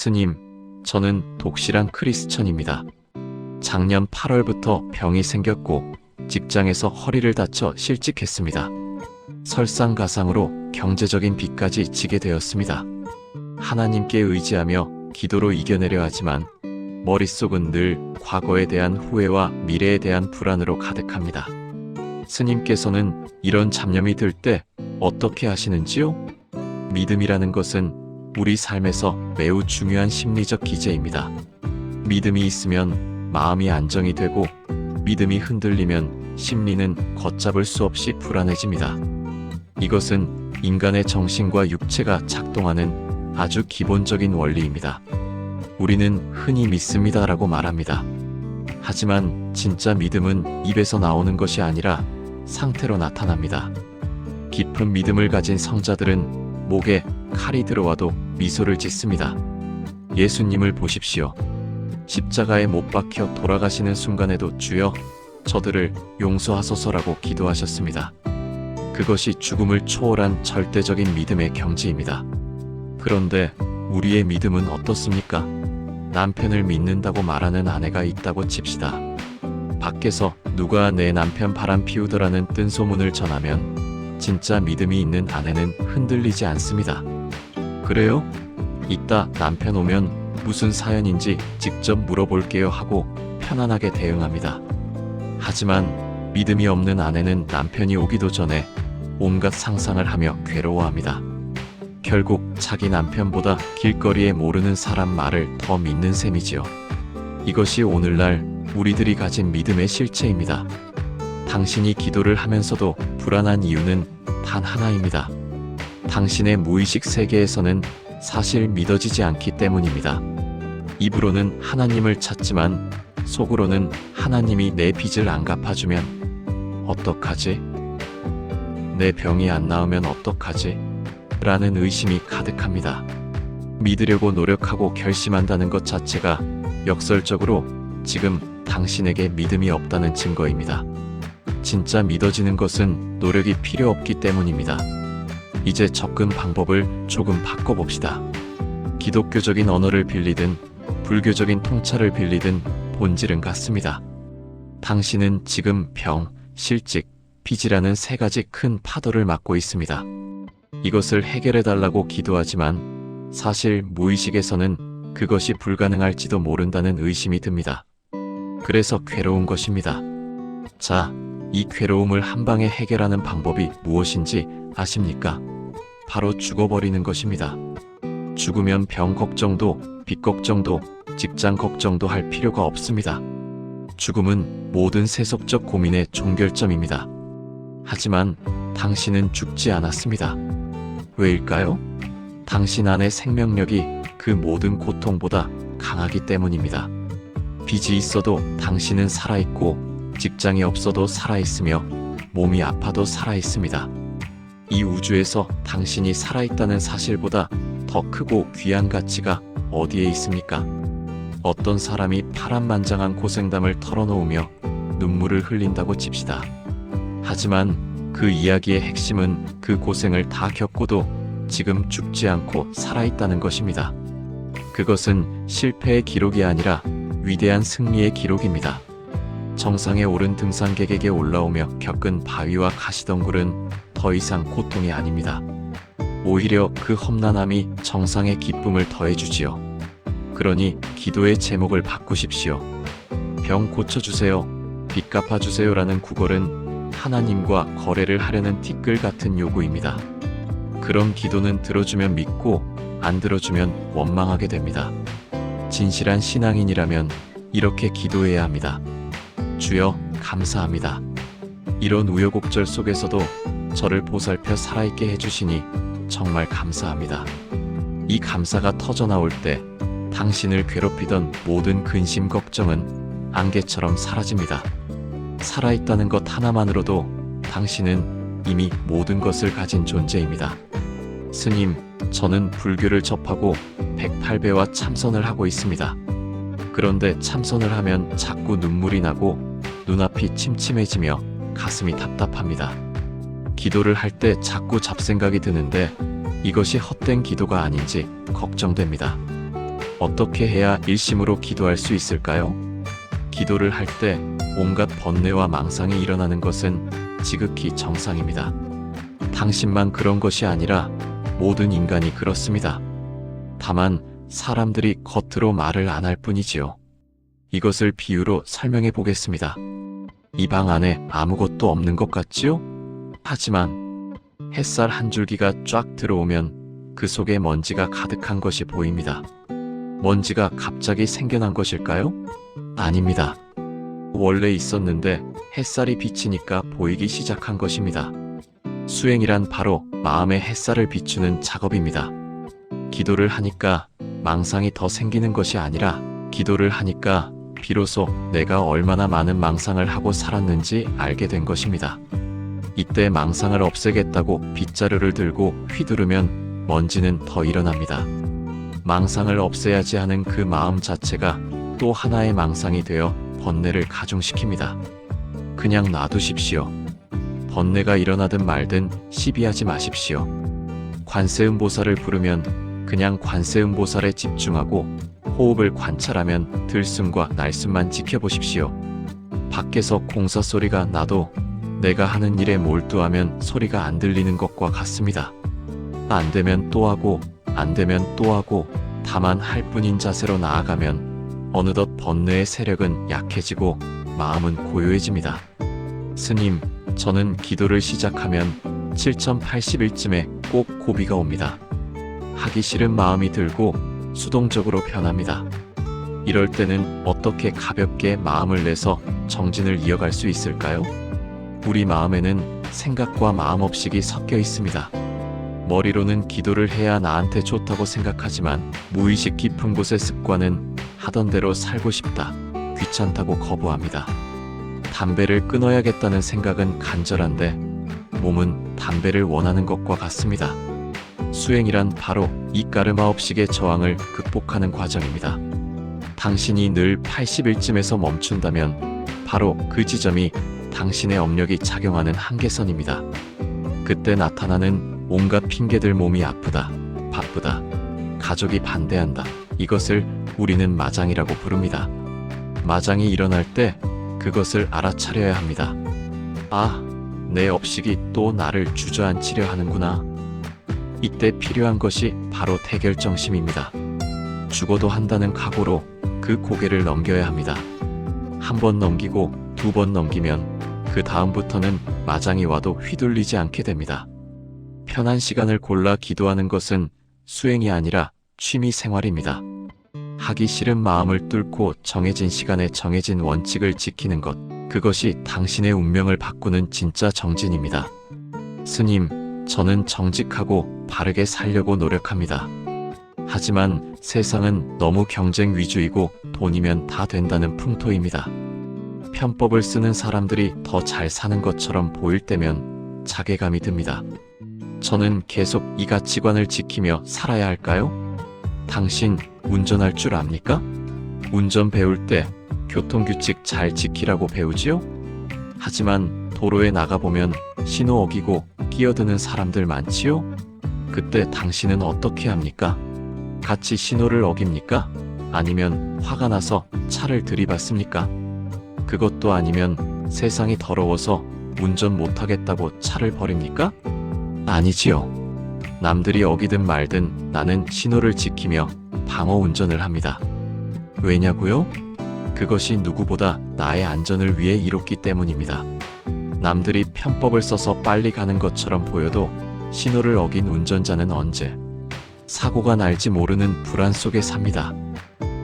스님, 저는 독실한 크리스천입니다. 작년 8월부터 병이 생겼고 직장에서 허리를 다쳐 실직했습니다. 설상가상으로 경제적인 빚까지 지게 되었습니다. 하나님께 의지하며 기도로 이겨내려 하지만 머릿속은 늘 과거에 대한 후회와 미래에 대한 불안으로 가득합니다. 스님께서는 이런 잡념이 들 때 어떻게 하시는지요? 믿음이라는 것은 우리 삶에서 매우 중요한 심리적 기제입니다. 믿음이 있으면 마음이 안정이 되고 믿음이 흔들리면 심리는 걷잡을 수 없이 불안해집니다. 이것은 인간의 정신과 육체가 작동하는 아주 기본적인 원리입니다. 우리는 흔히 믿습니다라고 말합니다. 하지만 진짜 믿음은 입에서 나오는 것이 아니라 상태로 나타납니다. 깊은 믿음을 가진 성자들은 목에 칼이 들어와도 미소를 짓습니다. 예수님을 보십시오. 십자가에 못 박혀 돌아가시는 순간에도 주여, 저들을 용서하소서라고 기도하셨습니다. 그것이 죽음을 초월한 절대적인 믿음의 경지입니다. 그런데 우리의 믿음은 어떻습니까? 남편을 믿는다고 말하는 아내가 있다고 칩시다. 밖에서 누가 내 남편 바람 피우더라는 뜬소문을 전하면 진짜 믿음이 있는 아내는 흔들리지 않습니다. 그래요? 이따 남편 오면 무슨 사연인지 직접 물어볼게요 하고 편안하게 대응합니다. 하지만 믿음이 없는 아내는 남편이 오기도 전에 온갖 상상을 하며 괴로워합니다. 결국 자기 남편보다 길거리에 모르는 사람 말을 더 믿는 셈이지요. 이것이 오늘날 우리들이 가진 믿음의 실체입니다. 당신이 기도를 하면서도 불안한 이유는 단 하나입니다. 당신의 무의식 세계에서는 사실 믿어지지 않기 때문입니다. 입으로는 하나님을 찾지만 속으로는 하나님이 내 빚을 안 갚아주면 어떡하지? 내 병이 안 나으면 어떡하지? 라는 의심이 가득합니다. 믿으려고 노력하고 결심한다는 것 자체가 역설적으로 지금 당신에게 믿음이 없다는 증거입니다. 진짜 믿어지는 것은 노력이 필요 없기 때문입니다. 이제 접근 방법을 조금 바꿔봅시다. 기독교적인 언어를 빌리든 불교적인 통찰을 빌리든 본질은 같습니다. 당신은 지금 병, 실직, 빚이라는 세 가지 큰 파도를 맞고 있습니다. 이것을 해결해달라고 기도하지만 사실 무의식에서는 그것이 불가능할지도 모른다는 의심이 듭니다. 그래서 괴로운 것입니다. 자, 이 괴로움을 한 방에 해결하는 방법이 무엇인지 아십니까? 바로 죽어버리는 것입니다. 죽으면 병 걱정도, 빚 걱정도, 직장 걱정도 할 필요가 없습니다. 죽음은 모든 세속적 고민의 종결점입니다. 하지만 당신은 죽지 않았습니다. 왜일까요? 당신 안의 생명력이 그 모든 고통보다 강하기 때문입니다. 빚이 있어도 당신은 살아있고 직장이 없어도 살아있으며 몸이 아파도 살아있습니다. 이 우주에서 당신이 살아있다는 사실보다 더 크고 귀한 가치가 어디에 있습니까? 어떤 사람이 파란만장한 고생담을 털어놓으며 눈물을 흘린다고 칩시다. 하지만 그 이야기의 핵심은 그 고생을 다 겪고도 지금 죽지 않고 살아있다는 것입니다. 그것은 실패의 기록이 아니라 위대한 승리의 기록입니다. 정상에 오른 등산객에게 올라오며 겪은 바위와 가시덩굴은 더 이상 고통이 아닙니다. 오히려 그 험난함이 정상의 기쁨을 더해주지요. 그러니 기도의 제목을 바꾸십시오. 병 고쳐주세요, 빚 갚아주세요라는 구걸은 하나님과 거래를 하려는 티끌 같은 요구입니다. 그런 기도는 들어주면 믿고 안 들어주면 원망하게 됩니다. 진실한 신앙인이라면 이렇게 기도해야 합니다. 주여, 감사합니다. 이런 우여곡절 속에서도 저를 보살펴 살아있게 해주시니 정말 감사합니다. 이 감사가 터져나올 때 당신을 괴롭히던 모든 근심 걱정은 안개처럼 사라집니다. 살아있다는 것 하나만으로도 당신은 이미 모든 것을 가진 존재입니다. 스님, 저는 불교를 접하고 108배와 참선을 하고 있습니다. 그런데 참선을 하면 자꾸 눈물이 나고 눈앞이 침침해지며 가슴이 답답합니다. 기도를 할 때 자꾸 잡생각이 드는데 이것이 헛된 기도가 아닌지 걱정됩니다. 어떻게 해야 일심으로 기도할 수 있을까요? 기도를 할 때 온갖 번뇌와 망상이 일어나는 것은 지극히 정상입니다. 당신만 그런 것이 아니라 모든 인간이 그렇습니다. 다만 사람들이 겉으로 말을 안 할 뿐이지요. 이것을 비유로 설명해 보겠습니다. 이 방 안에 아무것도 없는 것 같지요? 하지만 햇살 한 줄기가 쫙 들어오면 그 속에 먼지가 가득한 것이 보입니다. 먼지가 갑자기 생겨난 것일까요? 아닙니다. 원래 있었는데 햇살이 비치니까 보이기 시작한 것입니다. 수행이란 바로 마음의 햇살을 비추는 작업입니다. 기도를 하니까 망상이 더 생기는 것이 아니라 기도를 하니까 비로소 내가 얼마나 많은 망상을 하고 살았는지 알게 된 것입니다. 이때 망상을 없애겠다고 빗자루를 들고 휘두르면 먼지는 더 일어납니다. 망상을 없애야지 하는 그 마음 자체가 또 하나의 망상이 되어 번뇌를 가중시킵니다. 그냥 놔두십시오. 번뇌가 일어나든 말든 시비하지 마십시오. 관세음보살을 부르면 그냥 관세음보살에 집중하고 호흡을 관찰하면 들숨과 날숨만 지켜보십시오. 밖에서 공사 소리가 나도 내가 하는 일에 몰두하면 소리가 안 들리는 것과 같습니다. 안 되면 또 하고 안 되면 또 하고 다만 할 뿐인 자세로 나아가면 어느덧 번뇌의 세력은 약해지고 마음은 고요해집니다. 스님, 저는 기도를 시작하면 7080일쯤에 꼭 고비가 옵니다. 하기 싫은 마음이 들고 수동적으로 변합니다. 이럴 때는 어떻게 가볍게 마음을 내서 정진을 이어갈 수 있을까요? 우리 마음에는 생각과 마음업식이 섞여 있습니다. 머리로는 기도를 해야 나한테 좋다고 생각하지만 무의식 깊은 곳의 습관은 하던 대로 살고 싶다, 귀찮다고 거부합니다. 담배를 끊어야겠다는 생각은 간절한데 몸은 담배를 원하는 것과 같습니다. 수행이란 바로 이 까르마업식의 저항을 극복하는 과정입니다. 당신이 늘 80일쯤에서 멈춘다면 바로 그 지점이 당신의 업력이 작용하는 한계선입니다. 그때 나타나는 온갖 핑계들, 몸이 아프다, 바쁘다, 가족이 반대한다, 이것을 우리는 마장이라고 부릅니다. 마장이 일어날 때 그것을 알아차려야 합니다. 아, 내 업식이 또 나를 주저앉히려 하는구나. 이때 필요한 것이 바로 대결정심입니다. 죽어도 한다는 각오로 그 고개를 넘겨야 합니다. 한 번 넘기고 두 번 넘기면 그 다음부터는 마장이 와도 휘둘리지 않게 됩니다. 편한 시간을 골라 기도하는 것은 수행이 아니라 취미 생활입니다. 하기 싫은 마음을 뚫고 정해진 시간에 정해진 원칙을 지키는 것, 그것이 당신의 운명을 바꾸는 진짜 정진입니다. 스님, 저는 정직하고 바르게 살려고 노력합니다. 하지만 세상은 너무 경쟁 위주이고 돈이면 다 된다는 풍토입니다. 편법을 쓰는 사람들이 더 잘 사는 것처럼 보일 때면 자괴감이 듭니다. 저는 계속 이 가치관을 지키며 살아야 할까요? 당신 운전할 줄 압니까? 운전 배울 때 교통규칙 잘 지키라고 배우지요? 하지만 도로에 나가보면 신호 어기고 끼어드는 사람들 많지요? 그때 당신은 어떻게 합니까? 같이 신호를 어깁니까? 아니면 화가 나서 차를 들이받습니까? 그것도 아니면 세상이 더러워서 운전 못하겠다고 차를 버립니까? 아니지요. 남들이 어기든 말든 나는 신호를 지키며 방어 운전을 합니다. 왜냐고요? 그것이 누구보다 나의 안전을 위해 이뤘기 때문입니다. 남들이 편법을 써서 빨리 가는 것처럼 보여도 신호를 어긴 운전자는 언제 사고가 날지 모르는 불안 속에 삽니다.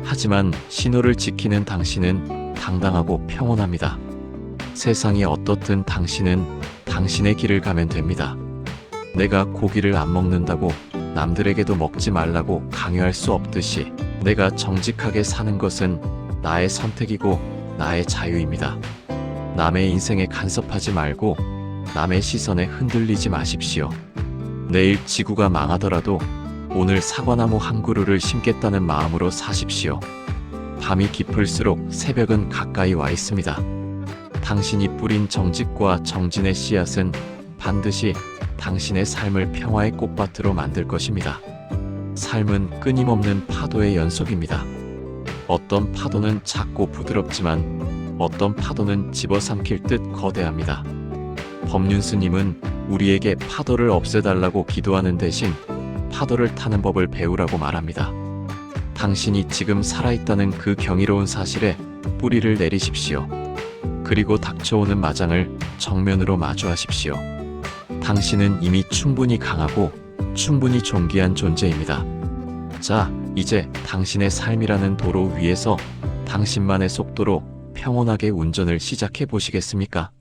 하지만 신호를 지키는 당신은 당당하고 평온합니다. 세상이 어떻든 당신은 당신의 길을 가면 됩니다. 내가 고기를 안 먹는다고 남들에게도 먹지 말라고 강요할 수 없듯이 내가 정직하게 사는 것은 나의 선택이고 나의 자유입니다. 남의 인생에 간섭하지 말고 남의 시선에 흔들리지 마십시오. 내일 지구가 망하더라도 오늘 사과나무 한 그루를 심겠다는 마음으로 사십시오. 밤이 깊을수록 새벽은 가까이 와 있습니다. 당신이 뿌린 정직과 정진의 씨앗은 반드시 당신의 삶을 평화의 꽃밭으로 만들 것입니다. 삶은 끊임없는 파도의 연속입니다. 어떤 파도는 작고 부드럽지만 어떤 파도는 집어삼킬 듯 거대합니다. 법륜스님은 우리에게 파도를 없애달라고 기도하는 대신 파도를 타는 법을 배우라고 말합니다. 당신이 지금 살아있다는 그 경이로운 사실에 뿌리를 내리십시오. 그리고 닥쳐오는 마장을 정면으로 마주하십시오. 당신은 이미 충분히 강하고 충분히 존귀한 존재입니다. 자, 이제 당신의 삶이라는 도로 위에서 당신만의 속도로 평온하게 운전을 시작해 보시겠습니까?